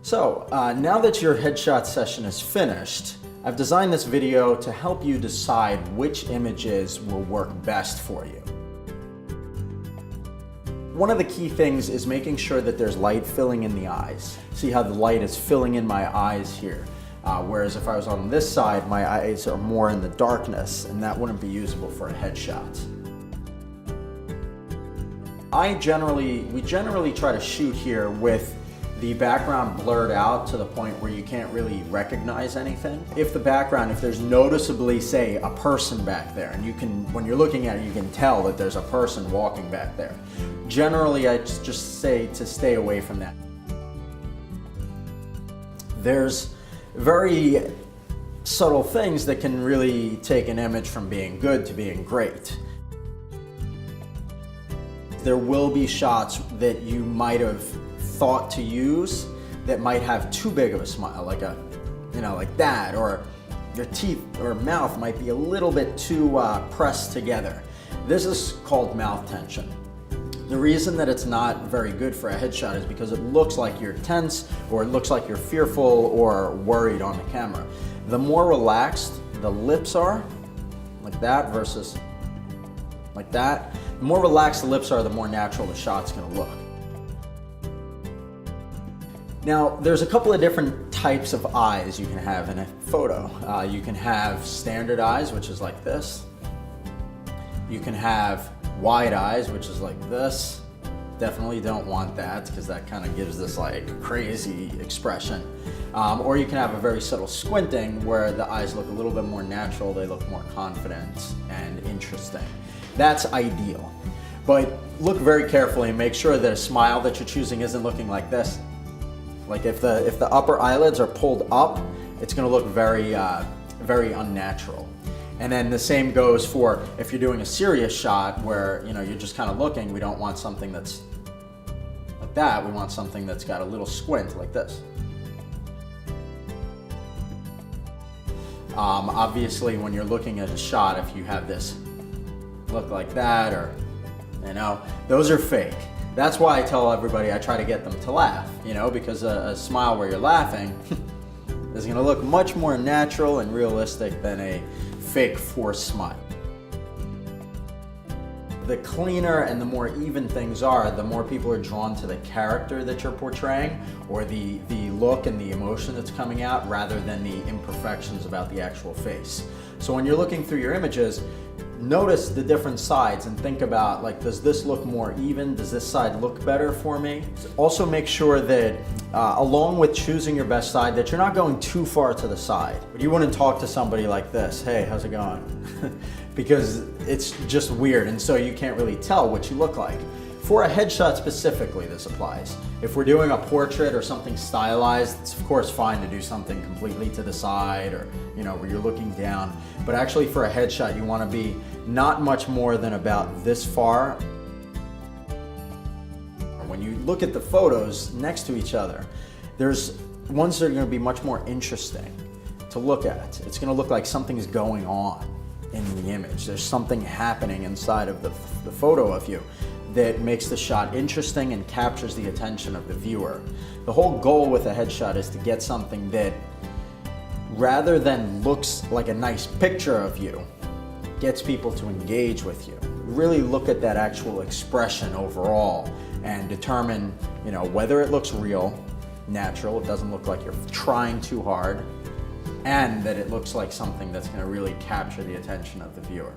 So now that your headshot session is finished, I've designed this video to help you decide which images will work best for you. One of the key things is making sure that there's light filling in the eyes. See how the light is filling in my eyes here. Whereas if I was on this side, my eyes are more in the darkness, and that wouldn't be usable for a headshot. We generally try to shoot here with the background blurred out to the point where you can't really recognize anything. If there's noticeably, say, a person back there, and when you're looking at it, you can tell that there's a person walking back there. Generally, I just say to stay away from that. There's very subtle things that can really take an image from being good to being great. There will be shots that you might have thought to use that might have too big of a smile, like that, or your teeth or mouth might be a little bit too pressed together. This is called mouth tension. The reason that it's not very good for a headshot is because it looks like you're tense, or it looks like you're fearful or worried on the camera. The more relaxed the lips are, like that versus like that, the more relaxed the lips are, the more natural the shot's gonna look. Now, there's a couple of different types of eyes you can have in a photo. You can have standard eyes, which is like this. You can have wide eyes, which is like this. Definitely don't want that, because that kind of gives this like crazy expression. Or you can have a very subtle squinting where the eyes look a little bit more natural, they look more confident and interesting. That's ideal. But look very carefully and make sure that a smile that you're choosing isn't looking like this. Like if the upper eyelids are pulled up, it's gonna look very, very unnatural. And then the same goes for if you're doing a serious shot where you're just kind of looking. We don't want something that's like that. We want something that's got a little squint like this. Obviously, when you're looking at a shot, if you have this look like that, or those are fake. That's why I tell everybody I try to get them to laugh, because a smile where you're laughing is going to look much more natural and realistic than a fake forced smile. The cleaner and the more even things are, the more people are drawn to the character that you're portraying, or the look and the emotion that's coming out, rather than the imperfections about the actual face. So when you're looking through your images, notice the different sides and think about, like, does this look more even? Does this side look better for me? Also make sure that along with choosing your best side, that you're not going too far to the side. But you wouldn't talk to somebody like this, hey, how's it going? Because it's just weird, and so you can't really tell what you look like. For a headshot specifically, this applies. If we're doing a portrait or something stylized, it's of course fine to do something completely to the side, or where you're looking down. But actually for a headshot, you want to be not much more than about this far. When you look at the photos next to each other, there's ones that are going to be much more interesting to look at. It's going to look like something's going on in the image. There's something happening inside of the photo of you that makes the shot interesting and captures the attention of the viewer. The whole goal with a headshot is to get something that, rather than looks like a nice picture of you, gets people to engage with you. Really look at that actual expression overall and determine, whether it looks real, natural, it doesn't look like you're trying too hard, and that it looks like something that's going to really capture the attention of the viewer.